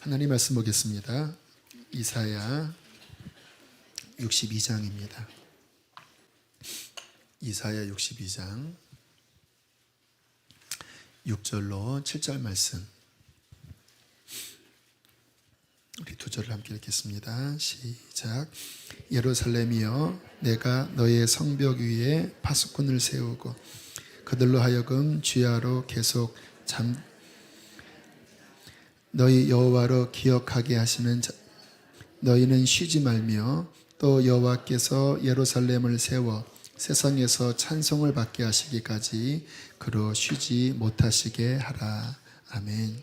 하나님 말씀 보겠습니다. 이사야 62장입니다. 이사야 62장 6절로 7절 말씀, 우리 두 절을 함께 읽겠습니다. 시작. 예루살렘이여, 내가 너의 성벽 위에 파수꾼을 세우고 그들로 하여금 주야로 계속 너희 여호와로 기억하게 하시는 자, 너희는 쉬지 말며 또 여호와께서 예루살렘을 세워 세상에서 찬송을 받게 하시기까지 그로 쉬지 못하시게 하라. 아멘.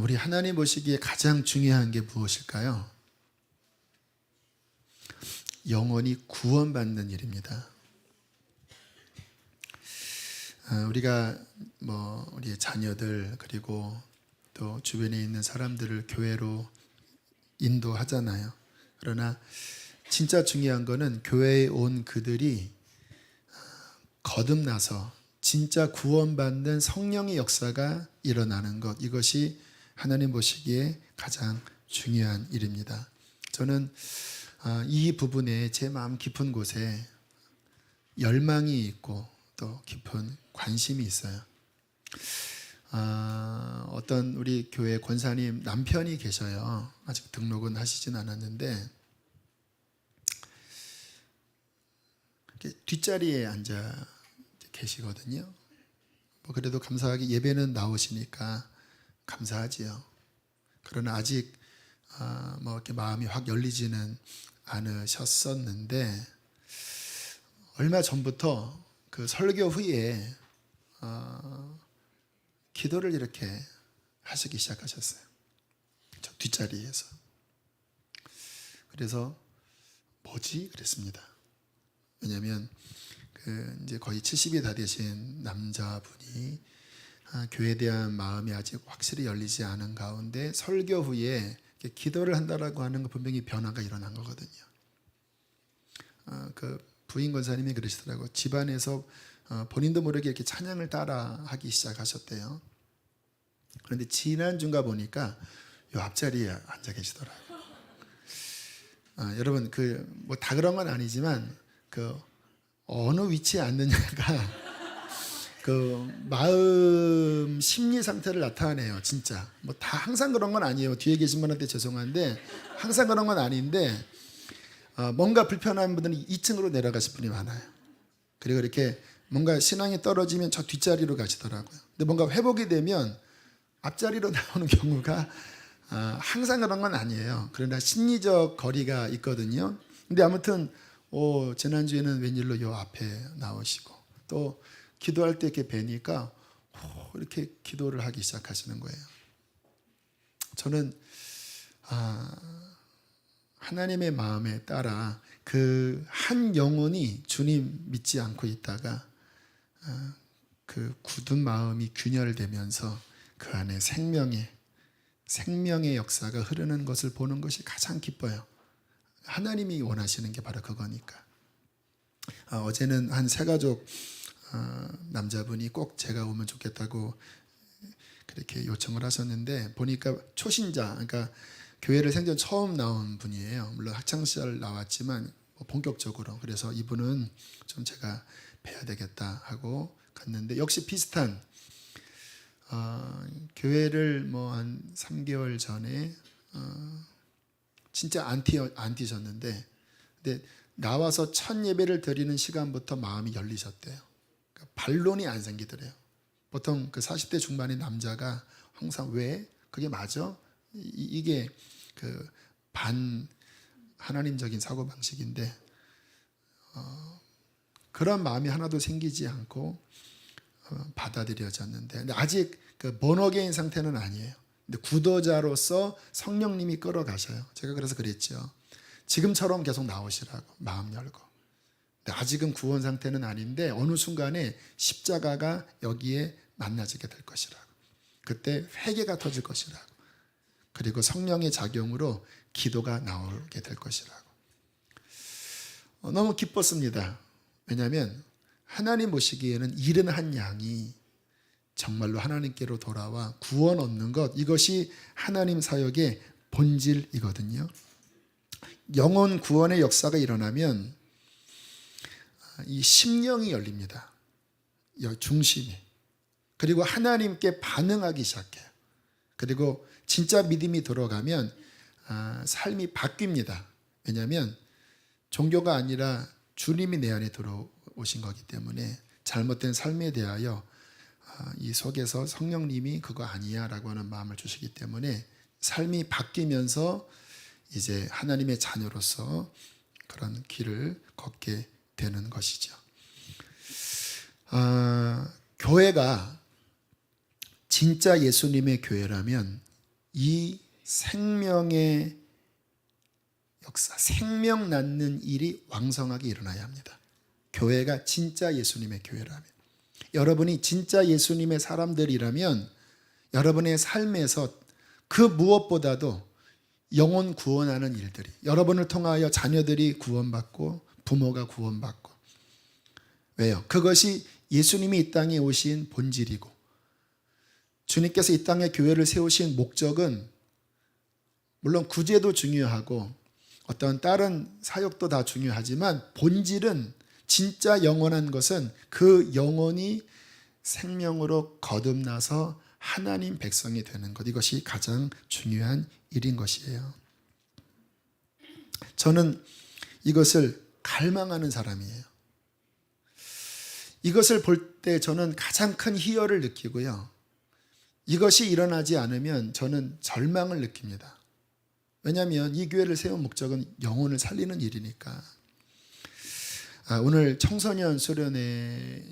우리 하나님 보시기에 가장 중요한 게 무엇일까요? 영혼이 구원받는 일입니다. 우리가 우리의 자녀들 그리고 또 주변에 있는 사람들을 교회로 인도하잖아요. 그러나 진짜 중요한 거는 교회에 온 그들이 거듭나서 진짜 구원받는 성령의 역사가 일어나는 것, 이것이 하나님 보시기에 가장 중요한 일입니다. 저는 이 부분에 제 마음 깊은 곳에 열망이 있고 또 깊은 관심이 있어요. 어떤 우리 교회 권사님 남편이 계셔요. 아직 등록은 하시진 않았는데 뒷자리에 앉아 계시거든요. 그래도 감사하게 예배는 나오시니까 감사하지요. 그러나 아직 이렇게 마음이 확 열리지는 않으셨었는데 얼마 전부터 그 설교 후에 기도를 이렇게 하시기 시작하셨어요. 저 뒷자리에서. 그래서 뭐지? 그랬습니다. 왜냐하면 이제 거의 70이 다 되신 남자분이 교회에 대한 마음이 아직 확실히 열리지 않은 가운데 설교 후에 기도를 한다라고 하는 거 분명히 변화가 일어난 거거든요. 그 부인 권사님이 그러시더라고요. 집안에서 본인도 모르게 이렇게 찬양을 따라 하기 시작하셨대요. 그런데 지난주인가 보니까 요 앞자리에 앉아 계시더라고요. 여러분 다 그런 건 아니지만 어느 위치에 앉느냐가 마음 심리 상태를 나타내요. 진짜 다 항상 그런 건 아니에요. 뒤에 계신 분한테 죄송한데 항상 그런 건 아닌데 뭔가 불편한 분들은 2층으로 내려가실 분이 많아요. 그리고 이렇게 뭔가 신앙이 떨어지면 저 뒷자리로 가시더라고요. 근데 뭔가 회복이 되면 앞자리로 나오는 경우가 항상 그런 건 아니에요. 그러나 심리적 거리가 있거든요. 근데 아무튼 지난주에는 웬일로 요 앞에 나오시고 또 기도할 때 이렇게 뵈니까 이렇게 기도를 하기 시작하시는 거예요. 저는 하나님의 마음에 따라 그 한 영혼이 주님 믿지 않고 있다가 그 굳은 마음이 균열되면서 그 안에 생명의 역사가 흐르는 것을 보는 것이 가장 기뻐요. 하나님이 원하시는 게 바로 그거니까. 어제는 한 세 가족 남자분이 꼭 제가 오면 좋겠다고 그렇게 요청을 하셨는데 보니까 초신자, 그러니까 교회를 생전 처음 나온 분이에요. 물론 학창시절 나왔지만 본격적으로. 그래서 이분은 좀 제가 뵈야 되겠다 하고 갔는데 역시 비슷한 교회를 한 3개월 전에 진짜 안 뛰셨는데 근데 나와서 첫 예배를 드리는 시간부터 마음이 열리셨대요. 그러니까 반론이 안 생기더래요. 보통 그 40대 중반의 남자가 항상 왜? 그게 맞아? 이게 반 하나님적인 사고방식인데 그런 마음이 하나도 생기지 않고 받아들여졌는데 근데 아직 본어게인 상태는 아니에요. 근데 구도자로서 성령님이 끌어가셔요. 제가 그래서 그랬죠. 지금처럼 계속 나오시라고 마음 열고. 근데 아직은 구원 상태는 아닌데 어느 순간에 십자가가 여기에 만나지게 될 것이라고. 그때 회개가 터질 것이라고. 그리고 성령의 작용으로 기도가 나오게 될 것이라고. 너무 기뻤습니다. 왜냐하면 하나님 보시기에는 71 양이 정말로 하나님께로 돌아와 구원 얻는 것, 이것이 하나님 사역의 본질이거든요. 영혼 구원의 역사가 일어나면 이 심령이 열립니다. 중심이. 그리고 하나님께 반응하기 시작해요. 그리고 진짜 믿음이 들어가면 삶이 바뀝니다. 왜냐하면 종교가 아니라 주님이 내 안에 들어오신 거기 때문에 잘못된 삶에 대하여 이 속에서 성령님이 그거 아니야 라고 하는 마음을 주시기 때문에 삶이 바뀌면서 이제 하나님의 자녀로서 그런 길을 걷게 되는 것이죠. 교회가 진짜 예수님의 교회라면 이 생명의 역사, 생명 낳는 일이 왕성하게 일어나야 합니다. 교회가 진짜 예수님의 교회라면, 여러분이 진짜 예수님의 사람들이라면 여러분의 삶에서 그 무엇보다도 영혼 구원하는 일들이, 여러분을 통하여 자녀들이 구원받고 부모가 구원받고, 왜요? 그것이 예수님이 이 땅에 오신 본질이고, 주님께서 이 땅에 교회를 세우신 목적은 물론 구제도 중요하고 어떤 다른 사역도 다 중요하지만 본질은, 진짜 영원한 것은 그 영혼이 생명으로 거듭나서 하나님 백성이 되는 것, 이것이 가장 중요한 일인 것이에요. 저는 이것을 갈망하는 사람이에요. 이것을 볼 때 저는 가장 큰 희열을 느끼고요, 이것이 일어나지 않으면 저는 절망을 느낍니다. 왜냐하면 이 교회를 세운 목적은 영혼을 살리는 일이니까. 오늘 청소년 수련회를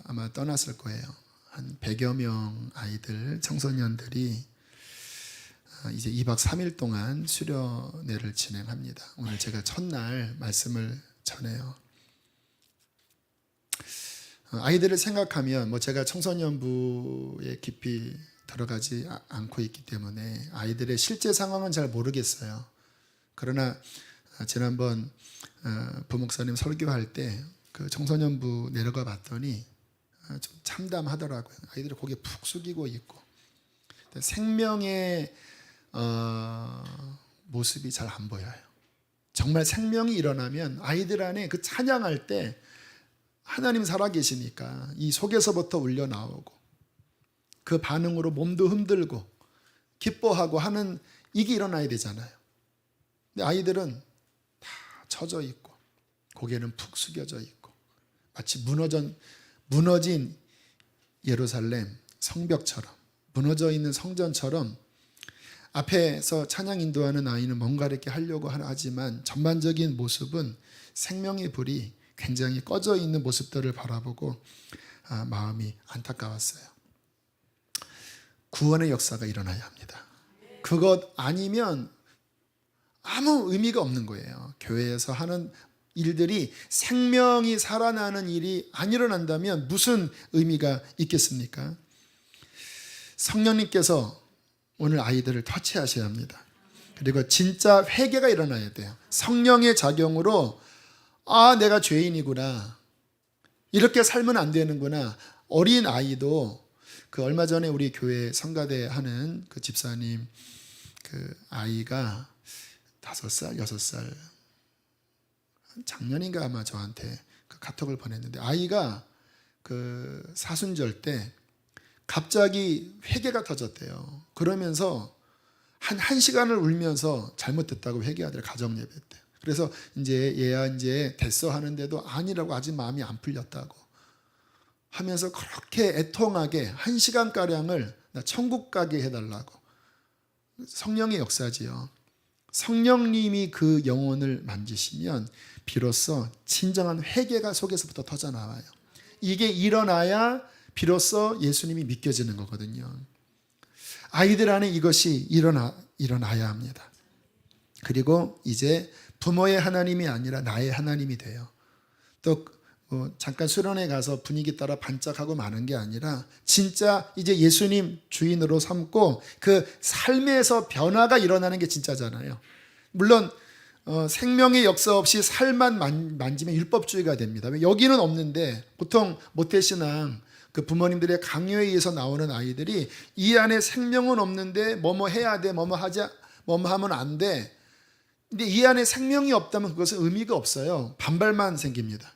아마 떠났을 거예요. 한 100여 명 아이들, 청소년들이 이제 2박 3일 동안 수련회를 진행합니다. 오늘 제가 첫날 말씀을 전해요. 아이들을 생각하면 제가 청소년부에 깊이 들어가지 않고 있기 때문에 아이들의 실제 상황은 잘 모르겠어요. 그러나 지난번 부목사님 설교할 때 그 청소년부 내려가 봤더니 좀 참담하더라고요. 아이들이 고개 푹 숙이고 있고 생명의 모습이 잘 안 보여요. 정말 생명이 일어나면 아이들 안에 그 찬양할 때 하나님 살아계시니까 이 속에서부터 울려 나오고 그 반응으로 몸도 흔들고 기뻐하고 하는, 이게 일어나야 되잖아요. 근데 아이들은 다 젖어 있고 고개는 푹 숙여져 있고 마치 무너진 예루살렘 성벽처럼, 무너져 있는 성전처럼 앞에서 찬양 인도하는 아이는 뭔가 이렇게 하려고 하지만 전반적인 모습은 생명의 불이 굉장히 꺼져 있는 모습들을 바라보고 마음이 안타까웠어요. 구원의 역사가 일어나야 합니다. 그것 아니면 아무 의미가 없는 거예요. 교회에서 하는 일들이 생명이 살아나는 일이 안 일어난다면 무슨 의미가 있겠습니까? 성령님께서 오늘 아이들을 터치하셔야 합니다. 그리고 진짜 회개가 일어나야 돼요. 성령의 작용으로 내가 죄인이구나, 이렇게 살면 안 되는구나. 어린 아이도 그 얼마 전에 우리 교회 성가대 하는 그 집사님 그 아이가 5살, 6살, 작년인가 아마 저한테 그 카톡을 보냈는데, 아이가 그 사순절 때 갑자기 회개가 터졌대요. 그러면서 한 1시간을 울면서 잘못됐다고 회개하더래, 가정 예배 때. 그래서 이제 얘야 이제 됐어 하는데도 아니라고, 아직 마음이 안 풀렸다고 하면서 그렇게 애통하게 1시간가량을 나 천국 가게 해달라고. 성령의 역사지요. 성령님이 그 영혼을 만지시면 비로소 진정한 회개가 속에서부터 터져나와요. 이게 일어나야 비로소 예수님이 믿겨지는 거거든요. 아이들 안에 이것이 일어나야 합니다. 그리고 이제 부모의 하나님이 아니라 나의 하나님이 돼요. 또 잠깐 수련회 가서 분위기 따라 반짝하고 마는 게 아니라 진짜 이제 예수님 주인으로 삼고 그 삶에서 변화가 일어나는 게 진짜잖아요. 물론 생명의 역사 없이 살만 만지면 율법주의가 됩니다. 여기는 없는데 보통 모태신앙 그 부모님들의 강요에 의해서 나오는 아이들이 이 안에 생명은 없는데 뭐뭐 해야 돼, 뭐뭐 하면 안 돼. 근데 이 안에 생명이 없다면 그것은 의미가 없어요. 반발만 생깁니다.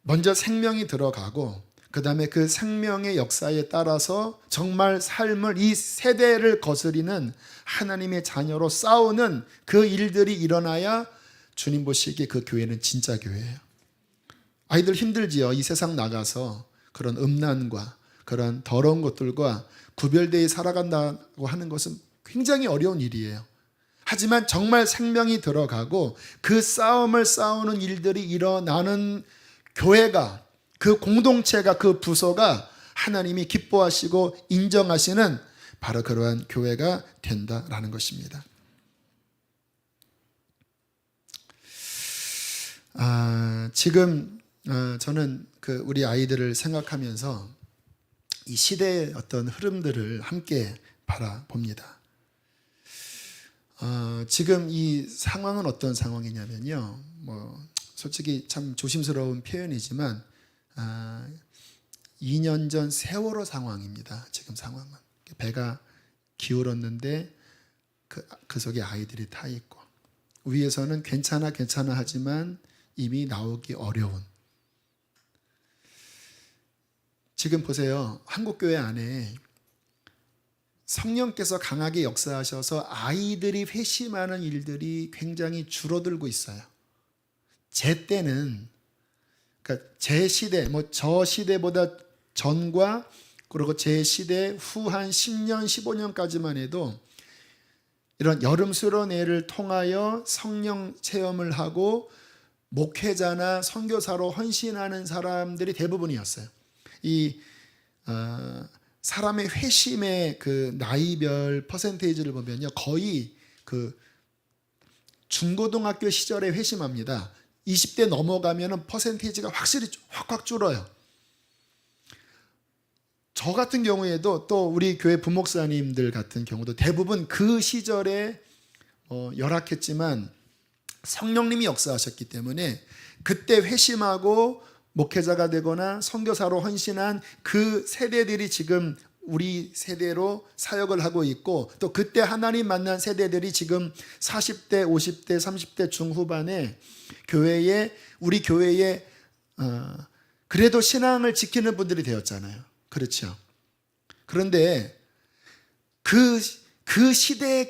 먼저 생명이 들어가고 그 다음에 그 생명의 역사에 따라서 정말 삶을 이 세대를 거스리는 하나님의 자녀로 싸우는 그 일들이 일어나야 주님 보시기에 그 교회는 진짜 교회예요. 아이들 힘들지요. 이 세상 나가서 그런 음란과 그런 더러운 것들과 구별되어 살아간다고 하는 것은 굉장히 어려운 일이에요. 하지만 정말 생명이 들어가고 그 싸움을 싸우는 일들이 일어나는 교회가, 그 공동체가, 그 부서가 하나님이 기뻐하시고 인정하시는 바로 그러한 교회가 된다라는 것입니다. 지금 저는 우리 아이들을 생각하면서 이 시대의 어떤 흐름들을 함께 바라봅니다. 지금 이 상황은 어떤 상황이냐면요. 솔직히 참 조심스러운 표현이지만 2년 전 세월호 상황입니다. 지금 상황은. 배가 기울었는데 그 속에 아이들이 타 있고 위에서는 괜찮아 하지만 이미 나오기 어려운. 지금 보세요. 한국교회 안에 성령께서 강하게 역사하셔서 아이들이 회심하는 일들이 굉장히 줄어들고 있어요. 제 때는, 그러니까 제 시대, 저 시대보다 전과 그리고 제 시대 후 한 10년, 15년까지만 해도 이런 여름수련회를 통하여 성령 체험을 하고 목회자나 선교사로 헌신하는 사람들이 대부분이었어요. 이 사람의 회심의 그 나이별 퍼센테이지를 보면요, 거의 그 중고등학교 시절에 회심합니다. 20대 넘어가면 퍼센테이지가 확실히 확 줄어요. 저 같은 경우에도 또 우리 교회 부목사님들 같은 경우도 대부분 그 시절에 열악했지만 성령님이 역사하셨기 때문에 그때 회심하고 목회자가 되거나 선교사로 헌신한 그 세대들이 지금 우리 세대로 사역을 하고 있고, 또 그때 하나님 만난 세대들이 지금 40대, 50대, 30대 중후반에 우리 교회에 그래도 신앙을 지키는 분들이 되었잖아요. 그렇죠. 그런데 그 시대에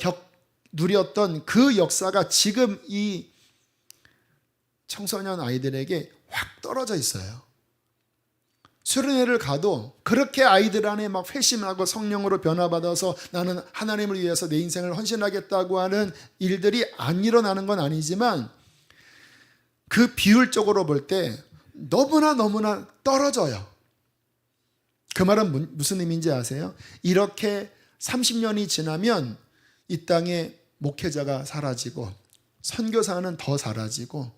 누렸던 그 역사가 지금 이 청소년 아이들에게 확 떨어져 있어요. 수련회를 가도 그렇게 아이들 안에 막 회심하고 성령으로 변화받아서 나는 하나님을 위해서 내 인생을 헌신하겠다고 하는 일들이 안 일어나는 건 아니지만 그 비율적으로 볼 때 너무나 떨어져요. 그 말은 무슨 의미인지 아세요? 이렇게 30년이 지나면 이 땅에 목회자가 사라지고 선교사는 더 사라지고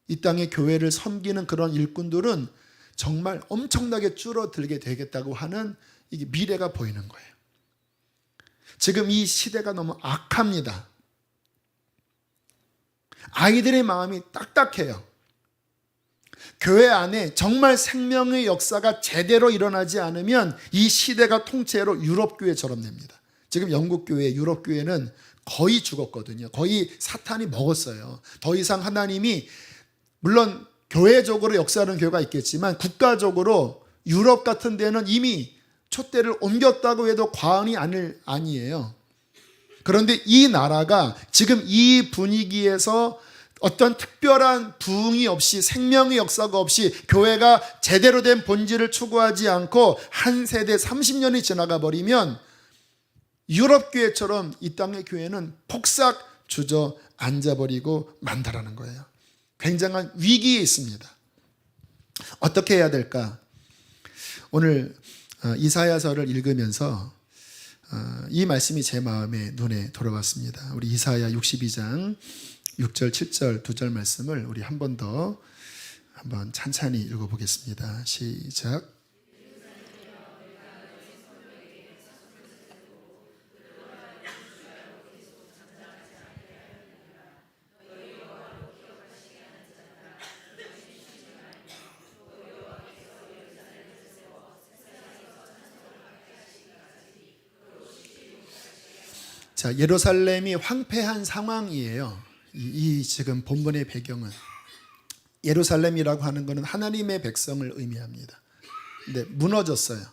이 땅에 교회를 섬기는 그런 일꾼들은 정말 엄청나게 줄어들게 되겠다고 하는 이게 미래가 보이는 거예요. 지금 이 시대가 너무 악합니다. 아이들의 마음이 딱딱해요. 교회 안에 정말 생명의 역사가 제대로 일어나지 않으면 이 시대가 통째로 유럽교회처럼 됩니다. 지금 영국교회, 유럽교회는 거의 죽었거든요. 거의 사탄이 먹었어요. 더 이상 하나님이, 물론 교회적으로 역사하는 교회가 있겠지만 국가적으로 유럽 같은 데는 이미 촛대를 옮겼다고 해도 과언이 아니에요. 그런데 이 나라가 지금 이 분위기에서 어떤 특별한 부흥이 없이, 생명의 역사가 없이 교회가 제대로 된 본질을 추구하지 않고 한 세대 30년이 지나가 버리면 유럽 교회처럼 이 땅의 교회는 폭삭 주저앉아버리고 만다라는 거예요. 굉장한 위기에 있습니다. 어떻게 해야 될까? 오늘 이사야서를 읽으면서 이 말씀이 제 마음에 눈에 들어왔습니다. 우리 이사야 62장 6절, 7절, 2절 말씀을 우리 한 번 더 한번 찬찬히 읽어보겠습니다. 시작. 자, 예루살렘이 황폐한 상황이에요. 이 지금 본문의 배경은 예루살렘이라고 하는 것은 하나님의 백성을 의미합니다. 근데 무너졌어요.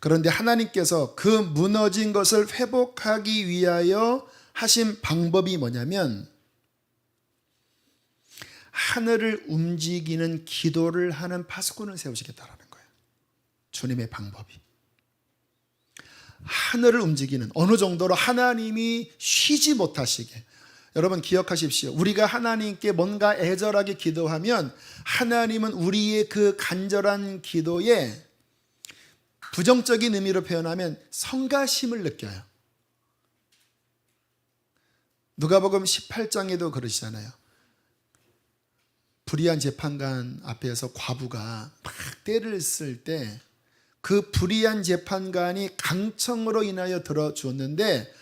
그런데 하나님께서 그 무너진 것을 회복하기 위하여 하신 방법이 뭐냐면 하늘을 움직이는 기도를 하는 파수꾼을 세우시겠다라는 거예요. 주님의 방법이. 하늘을 움직이는, 어느 정도로 하나님이 쉬지 못하시게. 여러분 기억하십시오. 우리가 하나님께 뭔가 애절하게 기도하면 하나님은 우리의 그 간절한 기도에 부정적인 의미로 표현하면 성가심을 느껴요. 누가복음 18장에도 그러시잖아요. 불의한 재판관 앞에서 과부가 막 때를 쓸 때 그 불의한 재판관이 강청으로 인하여 들어주었는데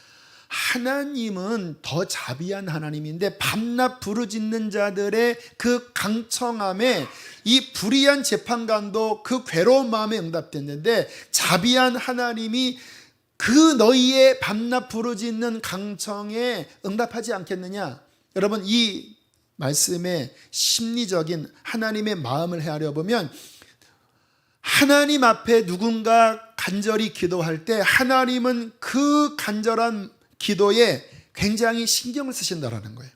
하나님은 더 자비한 하나님인데 밤낮 부르짖는 자들의 그 강청함에 이 불의한 재판관도 그 괴로운 마음에 응답됐는데 자비한 하나님이 그 너희의 밤낮 부르짖는 강청에 응답하지 않겠느냐. 여러분 이 말씀의 심리적인 하나님의 마음을 헤아려 보면 하나님 앞에 누군가 간절히 기도할 때 하나님은 그 간절한 기도에 굉장히 신경을 쓰신다라는 거예요.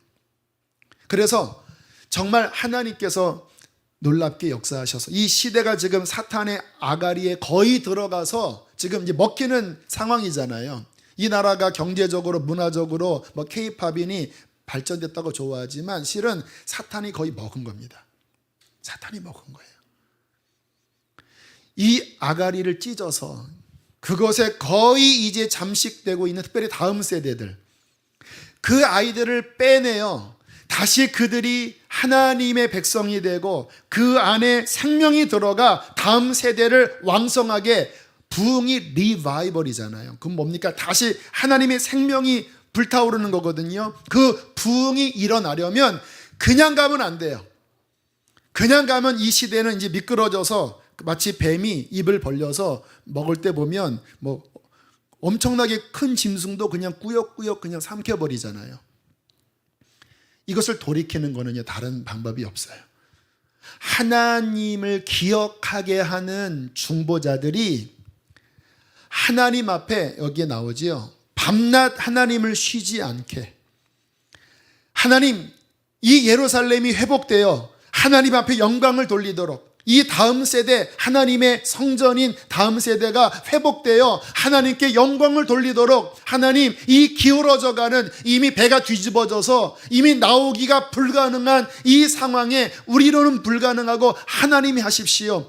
그래서 정말 하나님께서 놀랍게 역사하셔서 이 시대가 지금 사탄의 아가리에 거의 들어가서 지금 이제 먹히는 상황이잖아요. 이 나라가 경제적으로 문화적으로 뭐 K-팝이니 발전됐다고 좋아하지만 실은 사탄이 거의 먹은 겁니다. 사탄이 먹은 거예요. 이 아가리를 찢어서 그것에 거의 이제 잠식되고 있는 특별히 다음 세대들, 그 아이들을 빼내어 다시 그들이 하나님의 백성이 되고 그 안에 생명이 들어가 다음 세대를 왕성하게, 부흥이 리바이벌이잖아요. 그럼 뭡니까? 다시 하나님의 생명이 불타오르는 거거든요. 그 부흥이 일어나려면 그냥 가면 안 돼요. 그냥 가면 이 시대는 이제 미끄러져서 마치 뱀이 입을 벌려서 먹을 때 보면 뭐 엄청나게 큰 짐승도 그냥 꾸역꾸역 그냥 삼켜버리잖아요. 이것을 돌이키는 거는요, 다른 방법이 없어요. 하나님을 기억하게 하는 중보자들이 하나님 앞에, 여기에 나오지요, 밤낮 하나님을 쉬지 않게, 하나님 이 예루살렘이 회복되어 하나님 앞에 영광을 돌리도록, 이 다음 세대, 하나님의 성전인 다음 세대가 회복되어 하나님께 영광을 돌리도록, 하나님 이 기울어져가는, 이미 배가 뒤집어져서 이미 나오기가 불가능한 이 상황에 우리로는 불가능하고 하나님이 하십시오.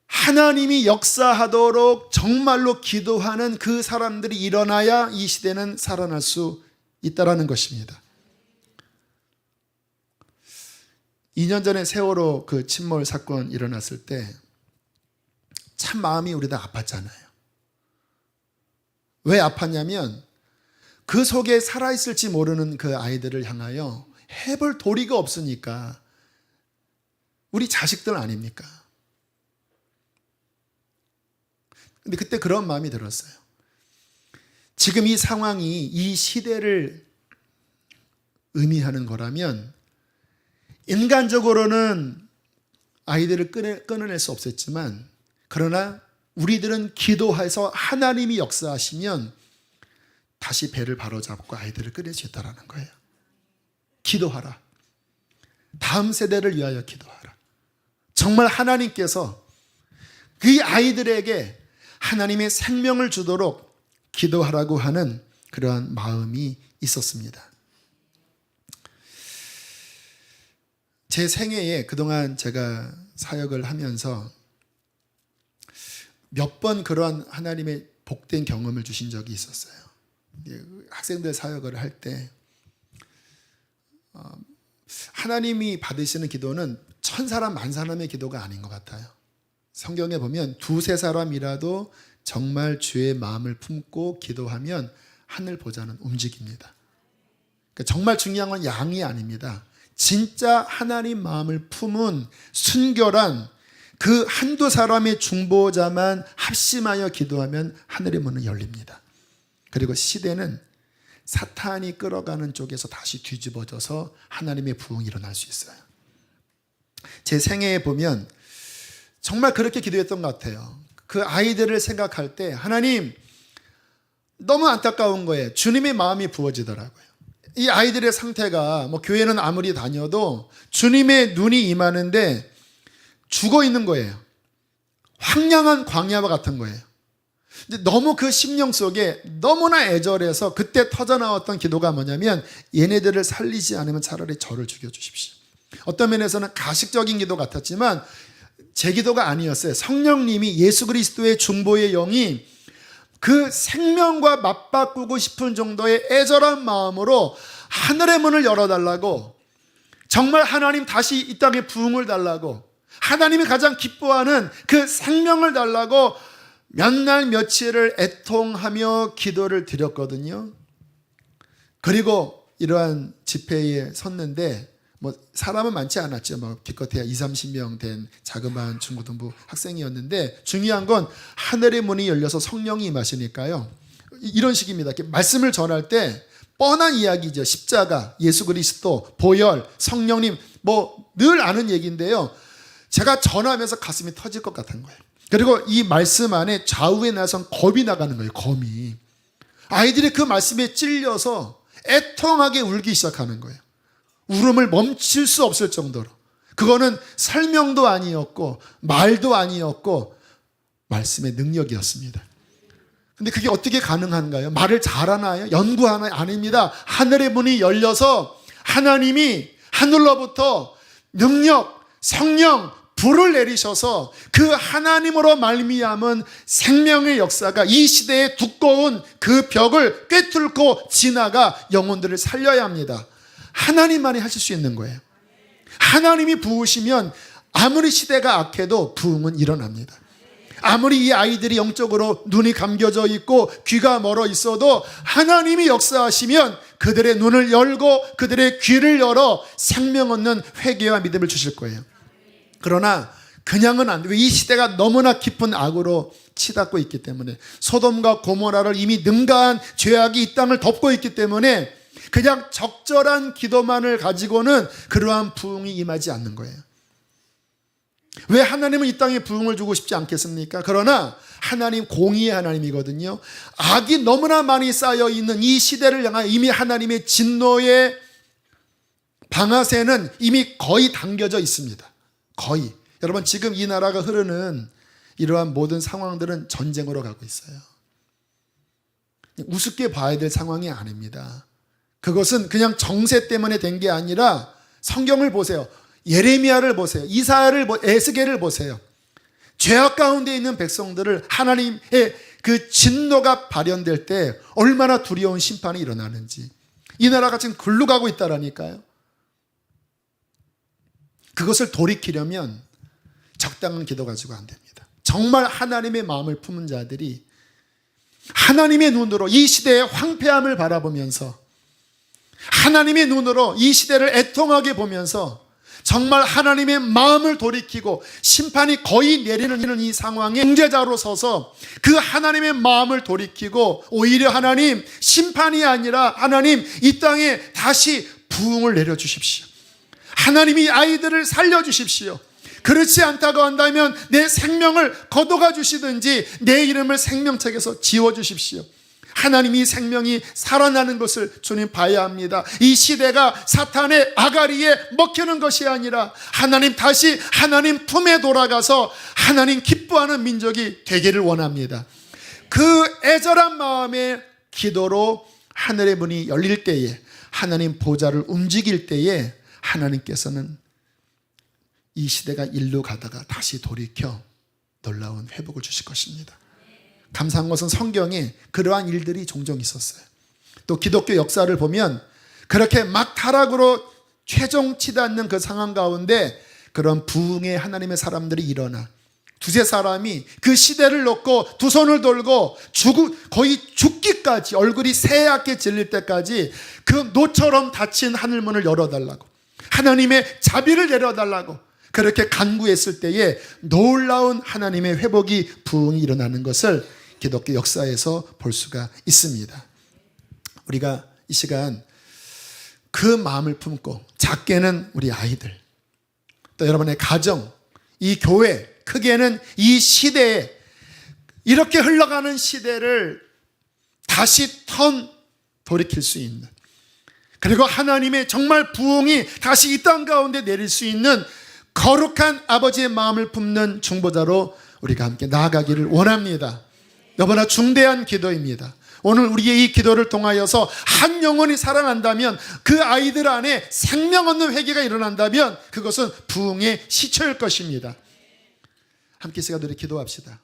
하나님이 역사하도록 정말로 기도하는 그 사람들이 일어나야 이 시대는 살아날 수 있다는 것입니다. 2년 전에 세월호 그 침몰 사건 일어났을 때 참 마음이 우리 다 아팠잖아요. 왜 아팠냐면 그 속에 살아있을지 모르는 그 아이들을 향하여 해볼 도리가 없으니까. 우리 자식들 아닙니까? 근데 그때 그런 마음이 들었어요. 지금 이 상황이 이 시대를 의미하는 거라면 인간적으로는 아이들을 끊어낼 수 없었지만, 그러나 우리들은 기도해서 하나님이 역사하시면 다시 배를 바로잡고 아이들을 끊을 수 있다는 거예요. 기도하라. 다음 세대를 위하여 기도하라. 정말 하나님께서 그 아이들에게 하나님의 생명을 주도록 기도하라고 하는 그러한 마음이 있었습니다. 제 생애에 그동안 제가 사역을 하면서 몇 번 그러한 하나님의 복된 경험을 주신 적이 있었어요. 학생들 사역을 할 때 하나님이 받으시는 기도는 천 사람 만 사람의 기도가 아닌 것 같아요. 성경에 보면 두세 사람이라도 정말 주의 마음을 품고 기도하면 하늘 보좌는 움직입니다. 그러니까 정말 중요한 건 양이 아닙니다. 진짜 하나님 마음을 품은 순결한 그 한두 사람의 중보자만 합심하여 기도하면 하늘의 문은 열립니다. 그리고 시대는 사탄이 끌어가는 쪽에서 다시 뒤집어져서 하나님의 부흥이 일어날 수 있어요. 제 생애에 보면 정말 그렇게 기도했던 것 같아요. 그 아이들을 생각할 때 하나님, 너무 안타까운 거예요. 주님의 마음이 부어지더라고요. 이 아이들의 상태가 교회는 아무리 다녀도 주님의 눈이 임하는데 죽어 있는 거예요. 황량한 광야와 같은 거예요. 너무 그 심령 속에 너무나 애절해서 그때 터져나왔던 기도가 뭐냐면, 얘네들을 살리지 않으면 차라리 저를 죽여주십시오. 어떤 면에서는 가식적인 기도 같았지만 제 기도가 아니었어요. 성령님이, 예수 그리스도의 중보의 영이 그 생명과 맞바꾸고 싶은 정도의 애절한 마음으로 하늘의 문을 열어달라고, 정말 하나님 다시 이 땅에 부흥을 달라고, 하나님이 가장 기뻐하는 그 생명을 달라고 몇 날 며칠을 애통하며 기도를 드렸거든요. 그리고 이러한 집회에 섰는데 사람은 많지 않았죠. 기껏해야 20-30명 된 자그마한 중고등부 학생이었는데, 중요한 건 하늘의 문이 열려서 성령이 임하시니까요. 이런 식입니다. 말씀을 전할 때 뻔한 이야기죠. 십자가, 예수 그리스도, 보혈, 성령님, 늘 아는 얘기인데요. 제가 전하면서 가슴이 터질 것 같은 거예요. 그리고 이 말씀 안에 좌우에 나선 검이 나가는 거예요. 검이. 아이들이 그 말씀에 찔려서 애통하게 울기 시작하는 거예요. 울음을 멈출 수 없을 정도로. 그거는 설명도 아니었고 말도 아니었고 말씀의 능력이었습니다. 근데 그게 어떻게 가능한가요? 말을 잘하나요? 연구하나요? 아닙니다. 하늘의 문이 열려서 하나님이 하늘로부터 능력, 성령, 불을 내리셔서 그 하나님으로 말미암은 생명의 역사가 이 시대의 두꺼운 그 벽을 꿰뚫고 지나가 영혼들을 살려야 합니다. 하나님만이 하실 수 있는 거예요. 하나님이 부으시면 아무리 시대가 악해도 부흥은 일어납니다. 아무리 이 아이들이 영적으로 눈이 감겨져 있고 귀가 멀어 있어도 하나님이 역사하시면 그들의 눈을 열고 그들의 귀를 열어 생명 얻는 회개와 믿음을 주실 거예요. 그러나 그냥은 안 돼요. 이 시대가 너무나 깊은 악으로 치닫고 있기 때문에, 소돔과 고모라를 이미 능가한 죄악이 이 땅을 덮고 있기 때문에 그냥 적절한 기도만을 가지고는 그러한 부흥이 임하지 않는 거예요. 왜 하나님은 이 땅에 부흥을 주고 싶지 않겠습니까? 그러나 하나님 공의의 하나님이거든요. 악이 너무나 많이 쌓여있는 이 시대를 향하여 이미 하나님의 진노의 방아쇠는 이미 거의 당겨져 있습니다. 거의. 여러분, 지금 이 나라가 흐르는 이러한 모든 상황들은 전쟁으로 가고 있어요. 우습게 봐야 될 상황이 아닙니다. 그것은 그냥 정세 때문에 된 게 아니라 성경을 보세요. 예레미야를 보세요. 이사야를, 에스겔을 보세요. 죄악 가운데 있는 백성들을 하나님의 그 진노가 발현될 때 얼마나 두려운 심판이 일어나는지. 이 나라가 지금 글로 가고 있다라니까요. 그것을 돌이키려면 적당한 기도 가지고 안 됩니다. 정말 하나님의 마음을 품은 자들이 하나님의 눈으로 이 시대의 황폐함을 바라보면서, 하나님의 눈으로 이 시대를 애통하게 보면서 정말 하나님의 마음을 돌이키고 심판이 거의 내리는 이 상황에 중재자로 서서 그 하나님의 마음을 돌이키고, 오히려 하나님, 심판이 아니라 하나님 이 땅에 다시 부흥을 내려주십시오. 하나님이 아이들을 살려주십시오. 그렇지 않다고 한다면 내 생명을 거둬가 주시든지 내 이름을 생명책에서 지워주십시오. 하나님이 생명이 살아나는 것을 주님 봐야 합니다. 이 시대가 사탄의 아가리에 먹히는 것이 아니라 하나님 다시 하나님 품에 돌아가서 하나님 기뻐하는 민족이 되기를 원합니다. 그 애절한 마음의 기도로 하늘의 문이 열릴 때에, 하나님 보좌를 움직일 때에 하나님께서는 이 시대가 일로 가다가 다시 돌이켜 놀라운 회복을 주실 것입니다. 감사한 것은 성경에 그러한 일들이 종종 있었어요. 또 기독교 역사를 보면 그렇게 막 타락으로 최종 치닫는 그 상황 가운데 그런 부흥의 하나님의 사람들이 일어나 두세 사람이 그 시대를 놓고 두 손을 돌고 거의 죽기까지, 얼굴이 새하얗게 질릴 때까지 그 노처럼 닫힌 하늘문을 열어달라고, 하나님의 자비를 내려달라고 그렇게 간구했을 때에 놀라운 하나님의 회복이, 부흥이 일어나는 것을 기독교 역사에서 볼 수가 있습니다. 우리가 이 시간 그 마음을 품고 작게는 우리 아이들, 또 여러분의 가정, 이 교회, 크게는 이 시대에, 이렇게 흘러가는 시대를 다시 돌이킬 수 있는, 그리고 하나님의 정말 부흥이 다시 이 땅 가운데 내릴 수 있는 거룩한 아버지의 마음을 품는 중보자로 우리가 함께 나아가기를 원합니다. 너무나 중대한 기도입니다. 오늘 우리의 이 기도를 통하여서 한 영혼이 살아난다면, 그 아이들 안에 생명 없는 회개가 일어난다면 그것은 부흥의 시초일 것입니다. 함께 시간 우리 기도합시다.